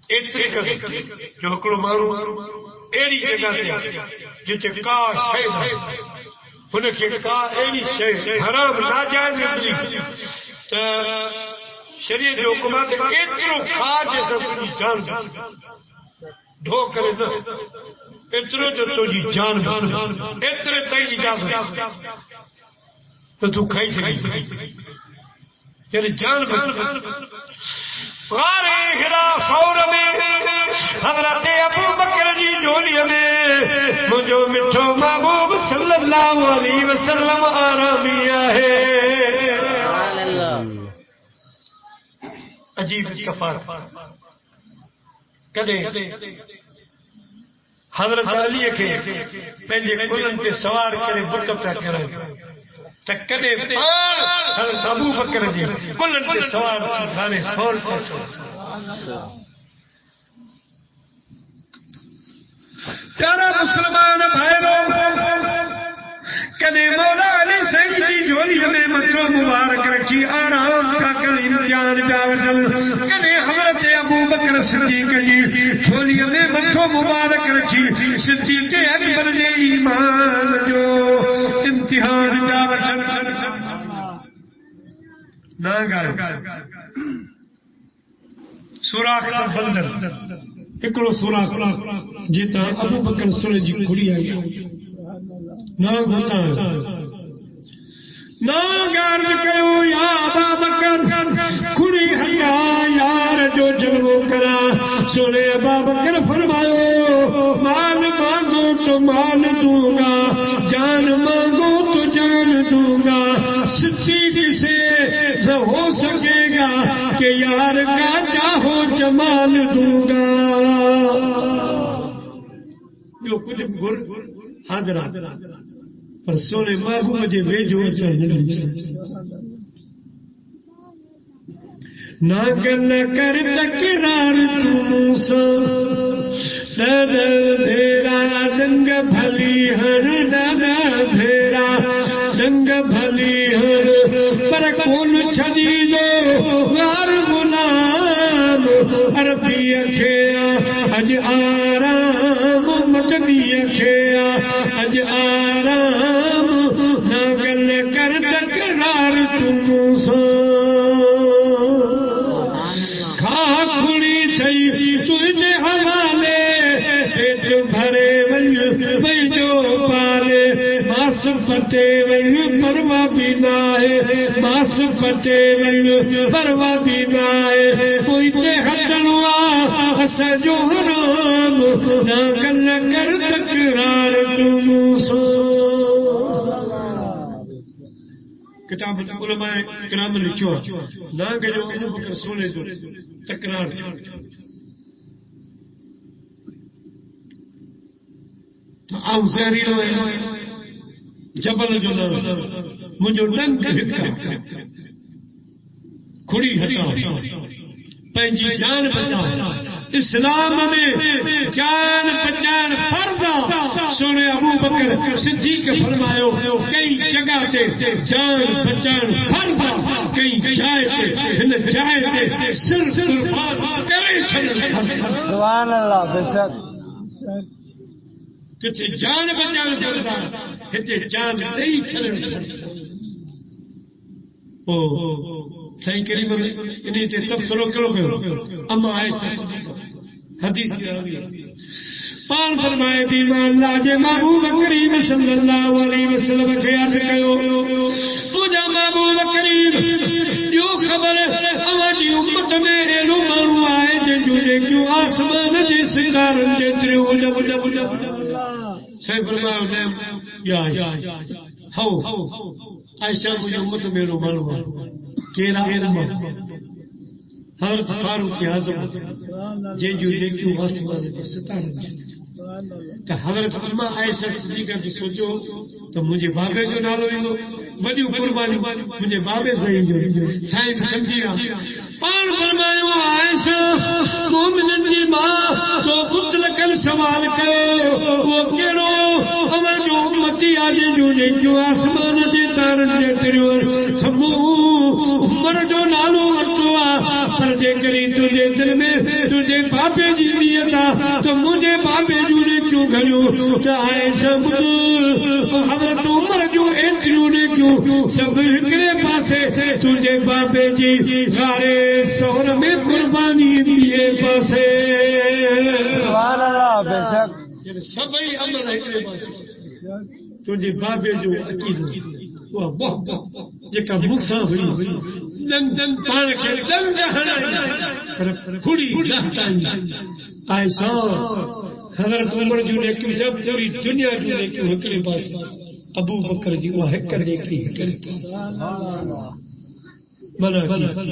ایتری جو ہکڑو مارو ایڑی جگہ تے جتے کا شے ان کے کا ایڑی شے حرام ناجائز ملی تے شریعت جو حکمات ایترو کھا جیسا جان ڈھو کرے نہ اترو جو تجھی جان اترے تئی جان تو کھائی سکتی یعنی جان بچ غار ہرا خور میں حضرت ابو بکر جی جھولی میں مجھو مٹھو محبوب صلی اللہ علیہ وسلم آرامی ہے عجیب اتفاق کدے حضرت علی کے پنجے کلن تے سوار کرے بت پیا کرے تے کدے حضرت ابو بکر جی کلن تے سوار تھانے سول تے پیارا مسلمان بھائیو کدے مولا علی سید کی جھولی میں مچھو مبارک رکھی آرام کا کر امتحان جاوجل کدے حضرت ابو بکر صدیق جی جھولی میں مچھو مبارک رکھی صدیق اکبر جے ایمان جو امتحان جاوجل ناگار سوراخ بندر ایکڑو سوراخ جیتا ابو بکر سورے جی کھڑی آئی ناگار کہو یا ابا بکر کھڑی ہیا یار جو جلوہ کرا سونے ابا بکر فرماؤ مال مانگو تو مال دوں گا جان مانگو تو جان دوں گا سچی کسے ہو سکے گا کہ یار کا چاہو جمال دوں گا جو کچھ گر حاضر پر سونے محبوب مجھے بھیجو نہ کر تکرار تو بھیرا دنگ بھلی ہر ڈاڈا بھیرا دنگ بھلی ہر پر کون چھڑی لو غار غلام عربی کھیا اج آرام مچنی کھیا اج آرام نہ گل کر تکرار تم کھا کھڑی چھئی تجھے حوالے پیٹ بھرے وئی جو پالے ماس پٹے ون پروا بھی نائے ماس پٹے ون پروا بھی نائے کوئی تے ہٹنوا اسا جو حرام نہ کر تکرار تم سو کتاب علماء کرام لکھو نہ کہ جو ابو بکر سونے جو تکرار آؤں زہری روئے جبل جو مجھو ڈنک ہکا کھڑی ہٹا پنجی جان بچا اسلام میں جان بچان فرضا سونے ابو بکر صدیق فرمایا کئی جگہ تے جان بچان فرضا کئی جائے تے سر قربان کرے سبحان اللہ بے شک کتے جان بچان فرضا کتے جان نہیں چھڑن او صحیح کریم انہیں تے تفسیروں کرو اما عائشہ حدیث کی راوی پان فرمائے تھی اللہ جے محبوب کریم صلی اللہ علیہ وسلم کے عرض کیو مجھا محبوب کریم جو خبر ہماری امت میں ایلو مارو آئے جے جو کیوں آسمان جے ستارن جے تریو جب صحیح فرمائے یا ہو عائشہ مجھے امت میں ایلو مارو آئے کیرا امت حضرت فاروق اعظم جن جو دیکھو آسمان کے ستارے تو حضرت اما عائشہ صدیقہ کی سوچو تو مجھے بابے جو نالو ہو وڈی قربانی مجھے بابے صحیح جو سائن سمجھیا پان فرمایا عائشہ مومنن جی ماں تو مطلق سوال کرو وہ کہڑو ہمیں جو امتی آجے جو دیکھو آسمان کے تارن دے تریور سمو عمر جو نالو ورتو پر جے کری تجھے دل میں تجھے بابے جی نیتا تو مجھے بابے جو نے کیوں گھریو چاہے سب حضرت عمر جو انتریو نے کیوں سب ہکڑے پاسے تجھے بابے جی غارے سور میں قربانی دیے پاسے سبحان اللہ بے شک سبھی عمل ہکڑے پاسے تجھے بابے جو عقید وہ بہت جکا مصا ہوئی دن پان کے دن جہنائی کھڑی لہتائی عائشہ حضرت عمر جو نے کیوں جب پوری دنیا جو نے کیوں ہکڑے پاس ابو بکر جی وہ ہکر دے کی ہکڑے پاس منع کی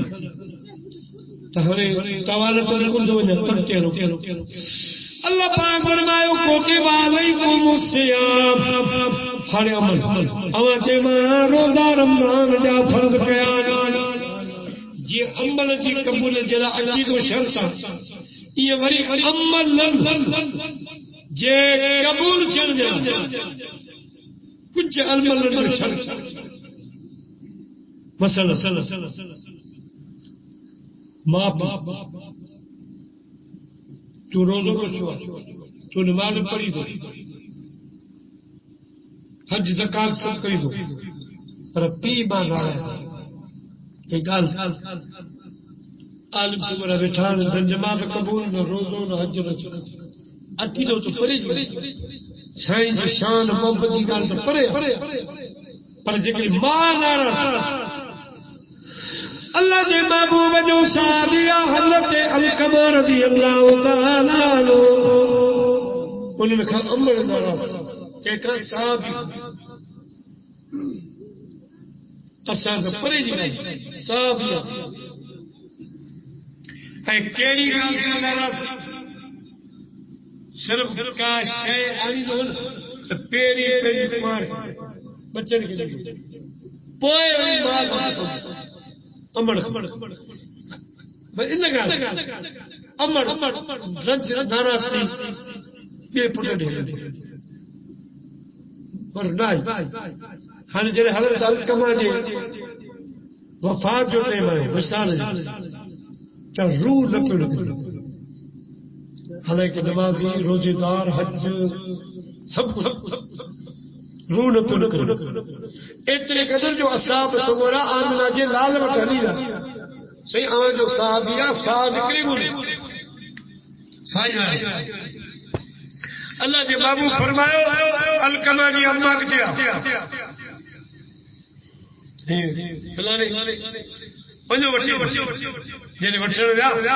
تہرے توالت رکل دو نے پڑھتے روکے اللہ پاک فرمائے کوتب علیکم الصیام ہر عمل اوتے ماں روزہ رمضان جا فرض کیا جی عمل جی قبول جلا عقید و شرط یہ وری عمل جے قبول چل جا کچھ عمل جو شرط مثلا ماں تو روزہ رکھو تو نماز پڑھی دو حج زکات سب کری دو پر پی مان رہا ہے ایک گل عالم سے بڑا بیٹھان دن جماعت قبول نہ روزوں نہ حج نہ عقیدہ تو پرے سائیں جی شان محبت کی گل تو پرے پر جکری مان رہا اللہ کے محبوب جو صحابیہ حضرت علقمہ رضی اللہ تعالی عنہ انہوں نے کہا عمر ناراض کہ کہا صحابی اساں تو پرے جی نہیں صحابیہ اے کیڑی گل ناراض صرف کا شے آئی دون تو پیری مار بچن کے لیے پوئے مال امڑ ان گل امڑ رج ناراض تھی بے پٹے دے پر نہیں ہن جڑے حضرت علقمہ جی وفات جو ٹائم ہے مثال چا روح نہ پڑ حالانکہ نمازی روزے دار حج سب روح نہ پڑ اتنے قدر جو اصحاب سمورا آمنہ جی لال وٹھلی دا صحیح آن جو صحابیہ صاحب نکلی بولی صحیح ہے اللہ کے محبوب فرمایا القمہ جی اما کیا جن وٹن ویا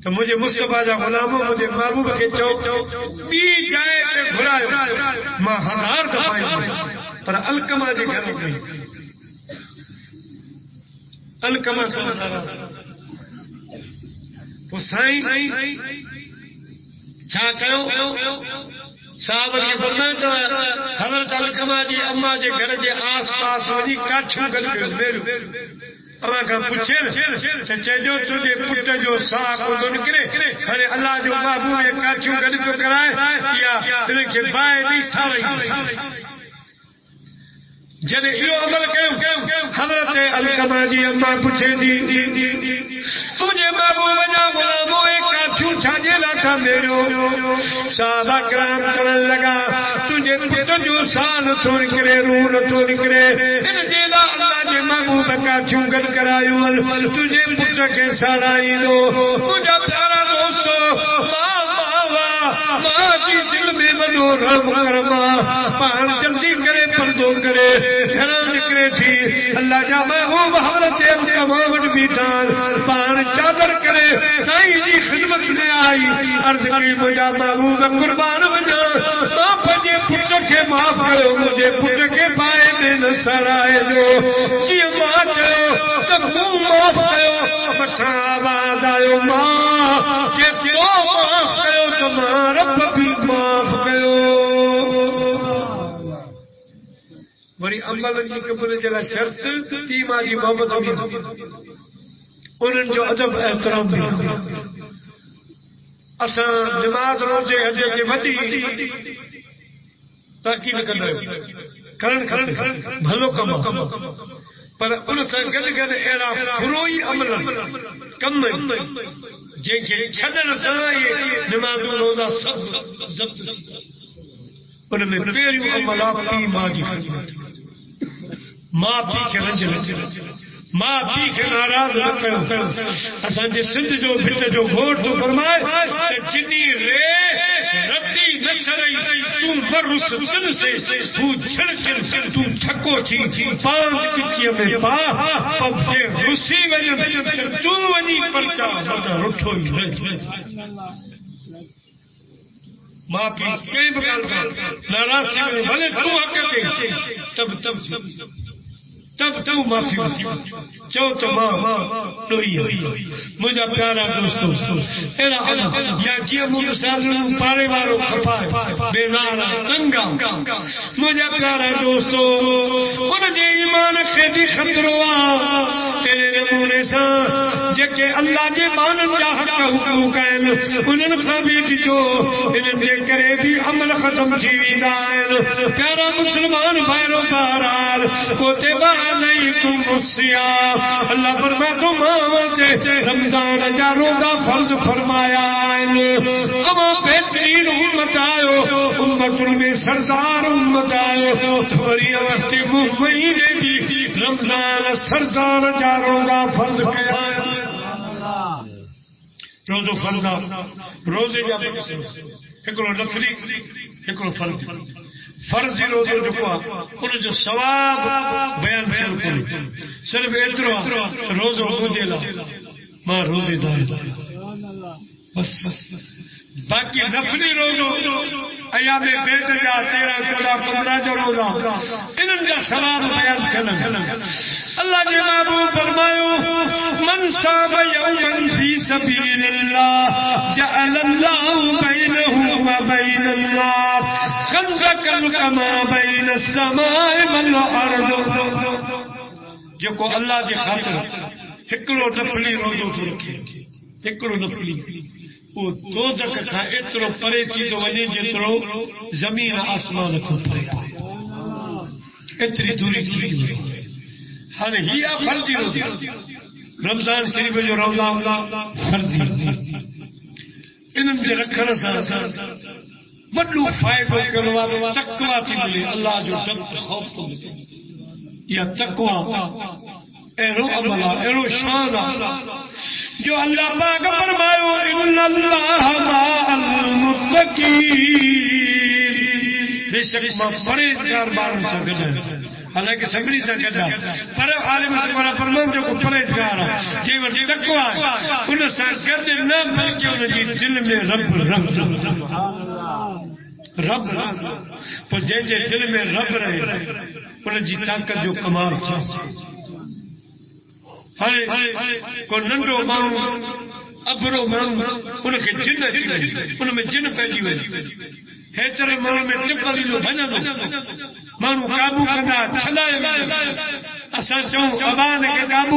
تو مجھے مصطفیٰ جا غلاموں مجھے محبوب کے چو بی جائے تے گھرایو ماں ہزار دفعہ پر القمہ جی گھر گئی القمہ سمجھا وہ سائیں چھا کیوں صاحب نے فرمایا حضرت القمہ جی اما جے گھر جے آس پاس وجی کاٹھو گل کیو میرو اما کا پوچھے تے چجو تجھے پٹ جو سا کو نکرے ارے اللہ جو محبوب کاٹھو گل تو کرائے یا ان کے بائے نہیں ساوئی جب یہ عمل کیوں حضرت القمہ جی اما پوچھے جی تجھے محبوب جا غلاموں ایک کاٹھو چھاجے لاکھا میرو صحابہ کرام کرن لگا تجھے پت جو سان تو نکرے رون تو نکرے ان جیلا اللہ جے محبوب کاٹھو گل کرایو تجھے پت کے سالائی دو مجھا پیارا دوستو ماں کی دل میں بنو رب کرما پان جلدی کرے پردو کرے گھر نکلے تھی اللہ جا محبوب حضرت القمہ وٹ بیٹھان پان چادر کرے سائیں جی خدمت میں آئی عرض کی مجھا محبوب قربان بنا ماں پجے پٹ کے معاف کرو مجھے پٹ کے پائے میں نسل آئے دو جی ماں چلو تب معاف کرو مٹھا آواز آئے ماں کہ تو معاف کرو تمہارا رب بھی معاف کرو وری عمل کی قبول جلا شرط ایمان جی محبت ہوگی انہوں جو ادب احترام بھی اساں نماز روزے حج کے وڈی تاکید کرن بھلو کم پر ان سے گڈ گڈ اہڑا فروئی عمل کم جن کے چھڈن سان نماز روزہ سب ضبط ان میں پہریوں عمل پی ماں جی ماں پی کے رنج ماں پی کے ناراض نہ کرو اسان جے سندھ جو بھٹ جو گھوٹ تو فرمائے جنی رے رتی نہ سرئی تو ورس تن سے تو چھڑ کر تو چھکو تھی پانچ کچی میں پا پب کے رسی وجن تو ونی پرچا متا رٹھو ہی ماں پی کئی بکال کا ناراض تھی بھلے تو حق کے تب معافی چو تو ماں ڈوئی مجھا پیارا دوستو یا جی مجھے سازن پارے وارو کھپائے بیزارا تنگا مجھا پیارا دوستو ان جے ایمان کے بھی خطرو تیرے نمونے سا جے اللہ جے مانن جا حق حقوق ہیں انہن خبی ڈٹو انہن جے کرے بھی عمل ختم تھی ویدا پیارا مسلمان بھائرو بہرحال کوتے علیکم الصیام اللہ فرمایا تم رمضان جا روزہ فرض فرمایا اما بہترین امت آئو امت میں سردار امت آئو تھوڑی وقت مہینے بھی رمضان سردار جا روزہ فرض کیا روزو فرضا روزے جا ہکڑو نفلی ہکڑو فرض فرض روزو جو ان جو ثواب بیان شروع کرو صرف ایترو روزو مجھے لا ماں روزے دار بس باقی نفلی روزو ایام بیت جا 13 14 15 جو روزہ انہن جا ثواب بیان کرن اللہ نے محبوب فرمایا من صام یوما فی سبیل اللہ جعل اللہ بینہ وبین النار خندقا کما بین السماء والارض جو کو اللہ کی خاطر ہکڑو نفلی روزو تو رکھے ہکڑو نفلی وہ دو تک کھا اترو پرے تھی تو وجے جترو زمین آسمان کو پرے اتری دوری تھی ہر ہی فرضی روزہ رمضان شریف جو روزہ فرضی انہن سے رکھنے سے وڈو فائدو کروا تقوی تھی ملے اللہ جو ڈر خوف کو ملے یا تقوی اہڑو عمل اہڑو شان جو اللہ پاک فرمایا ان اللہ مع المتقین، بے شک ماں پرہیزگار بارن سے گڈا، حالانکہ سبری سے گڈا، پر عالم سبحانہ فرمان جو کو پرہیزگار جی ور تقوی ان سے گڈ نہ بلکہ ان جی دل میں رب تو جن جے دل میں رب رہے ان جی طاقت جو کمال تھا. کو ننڈو مانو ابرو مانو ان کے جن اچی وی، ان میں جن پہنچی وی، ہیچرے مانو میں ٹپلی جو بھجندو مانو قابو کندا چھلائے اساں چوں ابان کے قابو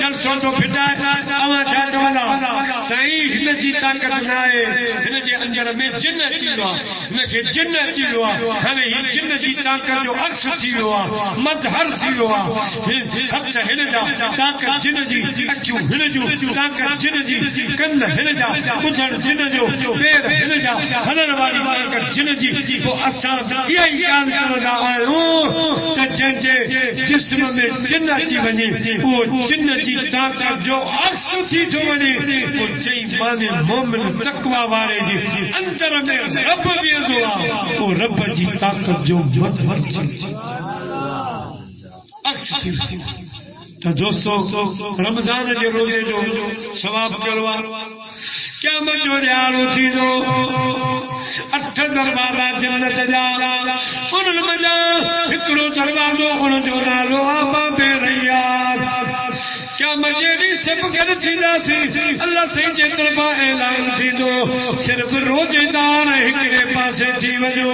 جلسو تو پھٹائے اواں چھا چوندا صحیح ہن جی طاقت نہ ہے، ہن جے اندر میں جن اچي ويو آهي، ہن کي جن اچي ويو آهي، هاڻي هي جن جي طاقت جو عکس ٿي ويو آهي، مظهر ٿي ويو آهي، هٿ هن جا طاقت جن جي، اکيون هن جو طاقت جن جي، کن هن جا، ٻڌڻ جن جو، پير هن جا، هلڻ واري طاقت جن جي. پوءِ اسان اها ئي ڳالهه ڪرندا آهيون ته جن جي جسم میں جن اچي وڃي وہ جن جي طاقت جو عکس ٿي ٿو وڃي، وہ چئين مانے مومن تقوی وارے جي اندر میں رب ويندو آهي، وہ رب جي طاقت جو مظهر ٿي عکس ٿي. تو دوستو رمضان جي روزے جو ثواب ڪهڙو آهي؟ قیامت جو ڏياڙو ٿيندو، 8 دروازا جنت جا، انهن منجا هڪڙو دروازو ان جو نالو آهي باب ریان. قیامت جي ڏينهن سڀ گڏ ٿينداسين، الله سائين جي طرفان اعلان ٿيندو صرف روزے دار هڪڙي پاسي ٿي وڃو،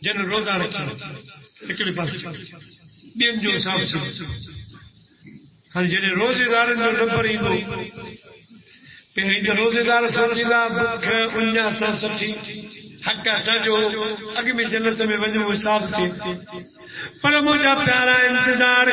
جن روزا رکيا هڪڙي پاسي ٻين جو حساب ٿي. هر جڏهن روزے دارن جو نمبر ايندو پہلے جو روزے دار سمجھدا بک انجا سان سٹھی حق اساجو اگ میں جنت میں وجو حساب تھے، پر مجھا پیارا انتظار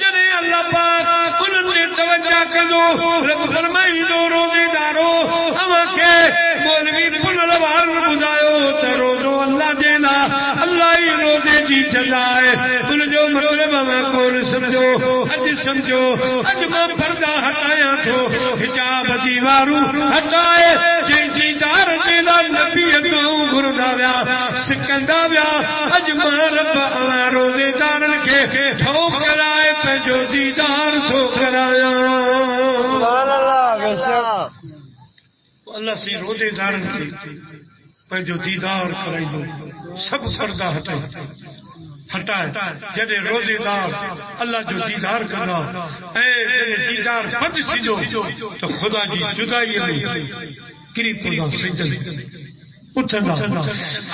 جڏهن اللہ پاک انہن نے توجہ کندو. رب فرمائيندو روزے دارو اواں کے مولوی پنل وار ٻڌايو ته روزو اللہ جي لا، اللہ ہی روزے جی جزا ہے. ان جو مطلب میں کون سمجھو، اج سمجھو اج میں پردہ ہٹایا تو حجاب دیوارو ہٹائے جي دیدار دے لا نبی اگوں گردا ویا سکندا ویا. اج میں رب روزے دارن کے ٹھوک کرائے پہ جو دیدار تو کرایا. سبحان اللہ. بے شک اللہ سے روزے دارن کے پہ جو دیدار کرائیو سب پردہ ہٹائے جڏهن روزے دار اللہ جو دیدار کرنا اے دیدار بد ٿيندو تو خدا جي جدائي میں کری پوندو سجدے اٹھندا.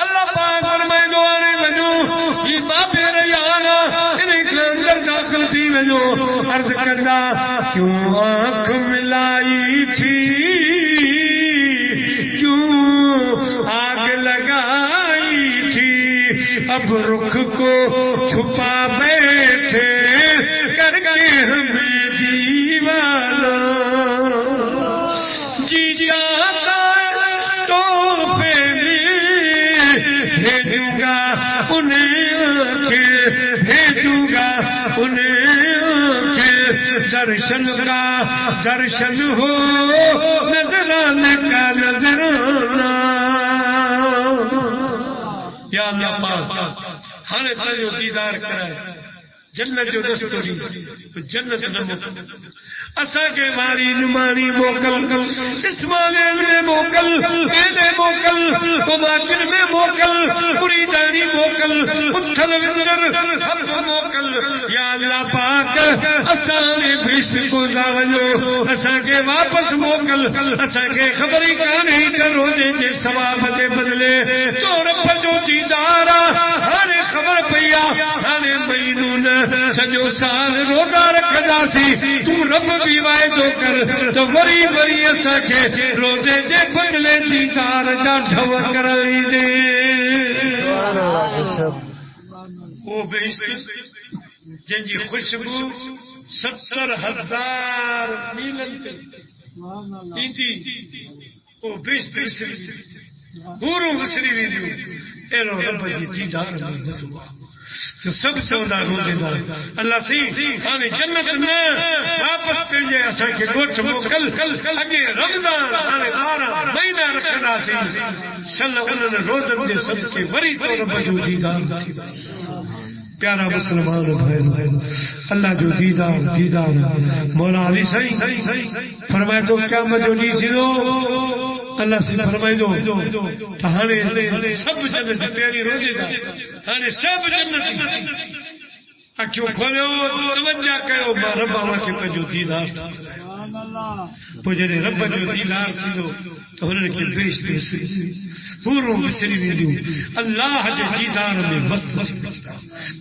اللہ پاک فرمائندو آنے وجو یہ باب ریان ان کے اندر داخل تھی وجو عرض کردا کیوں آنکھ ملائی تھی، کیوں آگ لگائی تھی، اب رخ کو چھپا بیٹھے کر کے ہمیں دیوانہ. جی جاتا تحفے میں بھیجوں گا انہیں آنکھیں، بھیجوں گا انہیں آنکھیں، درشن کا درشن ہو، نظرانے کا نظرانہ. یا اللہ پاک ہر جو دیدار کرائے جنت جو دستوری جنت نہ موکل اساں کے ماری نمانی موکل، اسماعیل میں موکل، اینے موکل، قباطن میں موکل، مریدانی موکل، اتھل وندر حب موکل. یا اللہ پاک اساں نے بھیس کو داوجو اساں کے واپس موکل. اساں کے خبری کانی کرو دے جے ثواب دے بدلے تو رب جو دیدار ہر خبر پیا ہر مہینوں سجو سال روزہ رکھدا سی تو رب بھی وعدو کر تو وری وری اساں کے روزے جے بدلے دیدار جا ڈھو کرائی دے. وہ بہشت جن جی خوشبو 70,000 میلن تے ایندی، وہ بہشت وسری پورو وسری ویندیو. اے رب جی دیدار میں نظر سب چوندہ روزے دار اللہ سی ہمیں جنت میں واپس پہنجے اسا کے گوٹھ موکل اگے رمضان ہمیں 12 مہینہ رکھنا سی صلی اللہ نے روزن دے سب کے بری تو رب جو دیدار تھی پیارا مسلمان بھائی اللہ جو دیدار مولا علی صحیح فرمائے تو قیامت جو نہیں سی دو اللہ سے فرمائے دو ہانے سب جنت پیاری روزے دا ہانے سب جنت اکیوں کھولو توجہ کہو رب اللہ کے پہ جو دیدار تھا پوجھنے رب جو دیدار تھی دو تو انہوں نے کہ بیش دے پوروں بسری ویڈیو اللہ جو دیدار میں مست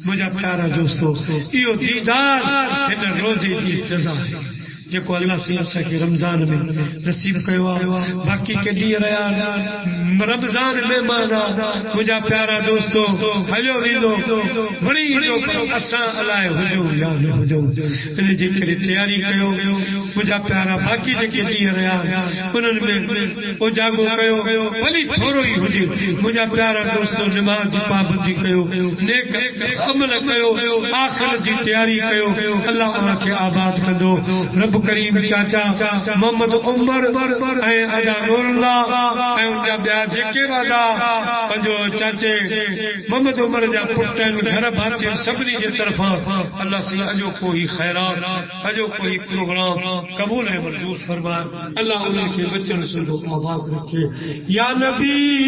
مجھا پیارا دوستو یہ دیدار ان روزے کی جزا ہے جیکو اللہ سے اسا کے رمضان میں نصیب کیوا باقی کے لیے رہا رمضان میں مانا مجھا پیارا دوستو ہلو ویندو بڑی جو اسا الائے ہجو یا ہجو ان جے کرے تیاری کیو مجھا پیارا باقی کے لیے رہا انہن میں او جاگو کیو بھلی تھوڑو ہی ہوجے مجھا پیارا دوستو نماز دی پابندی کیو نیک عمل کیو آخرت دی تیاری کیو اللہ ان کے آباد کندو رب کریم چاچا محمد عمر اے ادا نور اللہ اے ان جا بیا جکے وادا پنجو چاچے محمد عمر جا پٹن گھر بھاتی سبنی جے طرفا اللہ سے اجو کوئی خیرات اجو کوئی پروگرام قبول ہے منظور فرما اللہ انہیں کے بچن سے آباد رکھے یا نبی